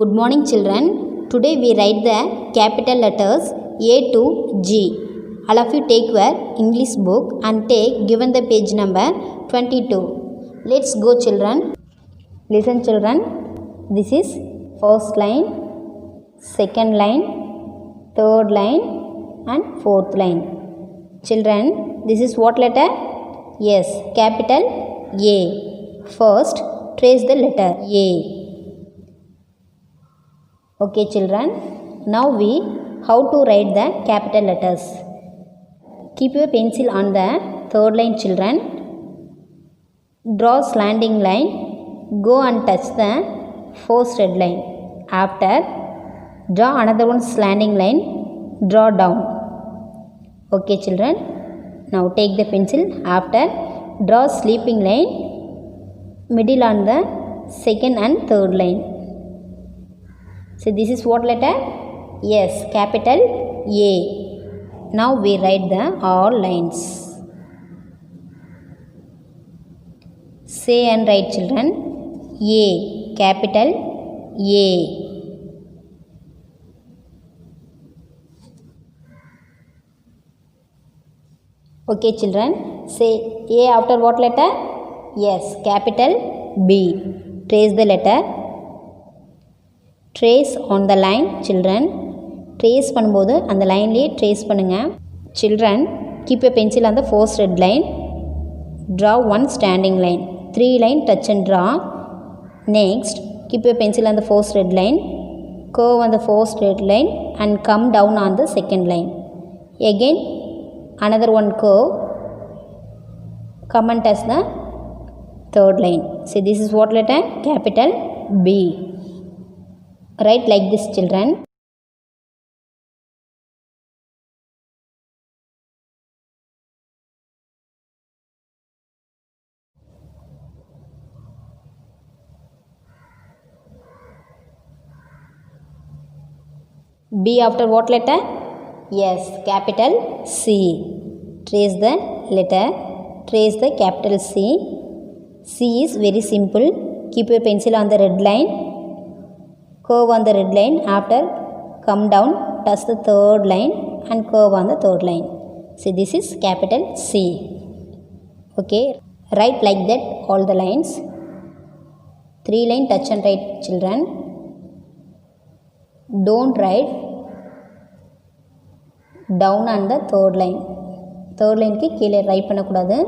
Good morning, children. Today we write the capital letters A to G. All of you take your English book and take given the page number 22. Let's go, children. Listen, children. This is first line, second line, third line and fourth line. Children, this is what letter? Yes, capital A. First, trace the letter A. Okay, children. Now we how to write the capital letters. Keep your pencil on the third line, children. Draw slanting line. Go and touch the first red line. After, draw another one slanting line. Draw down. Okay, children. Now take the pencil. After, draw sleeping line. Middle on the second and third line. So this is what letter? Yes, capital A. Now we write the all lines. Say and write, children. A, capital A. Okay, children. Say A after what letter? Yes, capital B. Trace the letter. Trace on the line, children. Trace பண்ணும்போது அந்த லைன்லேயே trace பண்ணுங்கள். Children, keep your pencil on the first red line. Draw one standing line. 3 line touch and draw. Next, keep your pencil on the first red line. Curve on the first red line and come down on the second line. Again, another one curve. Come and touch the third line. So this is what letter? Capital B. Write like this, children. B after what letter? Yes, capital C. Trace the letter. Trace the capital C. C is very simple. Keep your pencil on the red line. Curve on the red line. After, come down, touch the third line and curve on the third line. So this is capital C. Okay, write like that all the lines. 3 line touch and write, children. Don't write down on the third line. Third line க்கு கீழே right பண்ணக்கூடாது.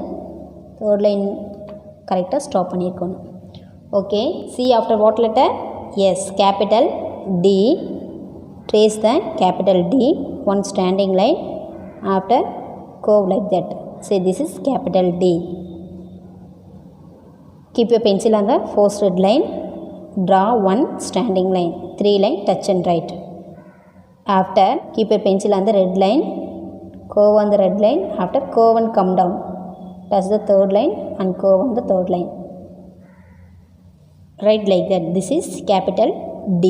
Third line கரெக்டாக stop பண்ணியிருக்கணும். Okay, C after what letter? Yes, capital D. Trace the capital D. One standing line. After, curve like that. Say this is capital D. Keep your pencil on the first red line. Draw one standing line. 3 line touch and write. After, keep your pencil on the red line. Curve on the red line. After, curve and come down. Touch the third line and curve on the third line. Write like that. This is capital D.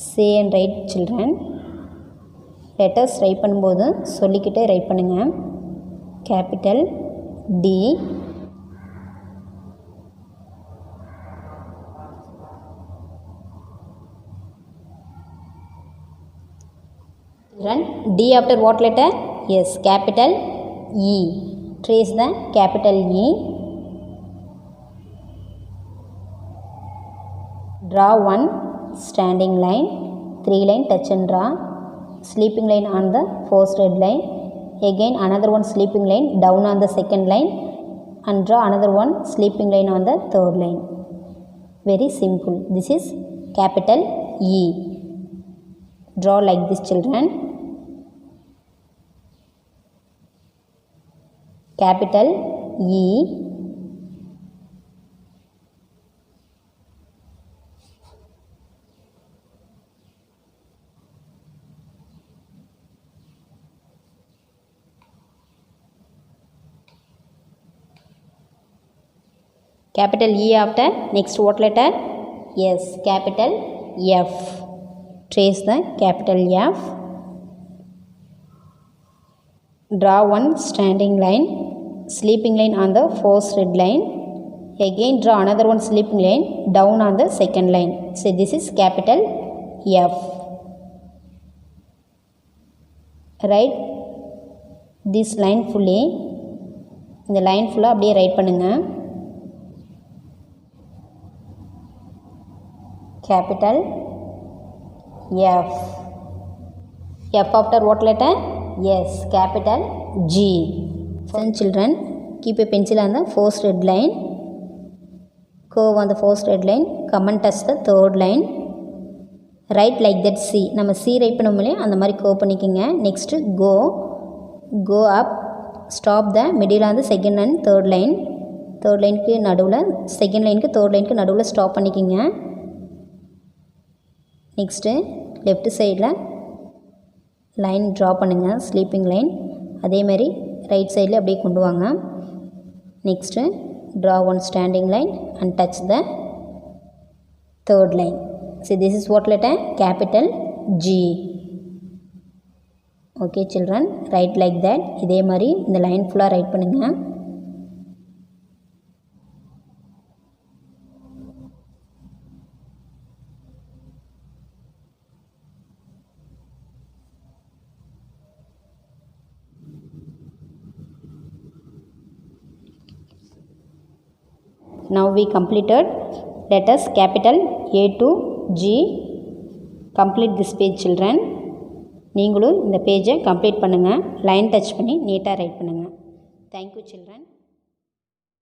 Say and write, children. Letters write பண்ணும்போது சொல்லிக்கிட்டே right பண்ணுங்க. Capital D. Children, D after what letter? Yes, capital E. Trace the capital E. Draw one standing line, 3 line touch and draw, sleeping line on the first red line, again another one sleeping line down on the second line and draw another one sleeping line on the third line. Very simple. This is capital E. Draw like this, children. Capital E. Capital E after next what letter? Yes, capital F. Trace the capital F. Draw one standing line, sleeping line on the first red line. Again draw another one sleeping line down on the second line. So this is capital F. Write this line fully. இந்த line ஃபுல்லாக அப்படியே right பண்ணுங்கள். Capital F. F after what letter? Yes, capital G. Listen children, keep a pencil on the first red line. Curve on the first red line. Come and touch the third line. Write like that C. நம்ம C right பண்ணும்போது அந்த மாதிரி curve பண்ணிக்கோங்க. Next go up. Stop the middle on the second and third line. Third லைனுக்கு நடுவில் second லைனுக்கு third லைனுக்கு நடுவில் ஸ்டாப் பண்ணிக்கோங்க. நெக்ஸ்ட்டு லெஃப்ட் சைடில் லைன் ட்ரா பண்ணுங்கள், ஸ்லீப்பிங் லைன். அதேமாதிரி ரைட் சைடில் அப்படியே கொண்டு வாங்க. Next draw one standing line and touch the third line. So this is what letter? Capital G. Okay children, write like that. இதே மாதிரி இந்த லைன் ஃபுல்லாக ரைட் பண்ணுங்கள். Now we completed letters capital A to G. Complete this page children. நீங்களும் இந்த பேஜை complete பண்ணுங்கள். Line touch பண்ணி நீட்டாக ரைட் பண்ணுங்கள். Thank you children.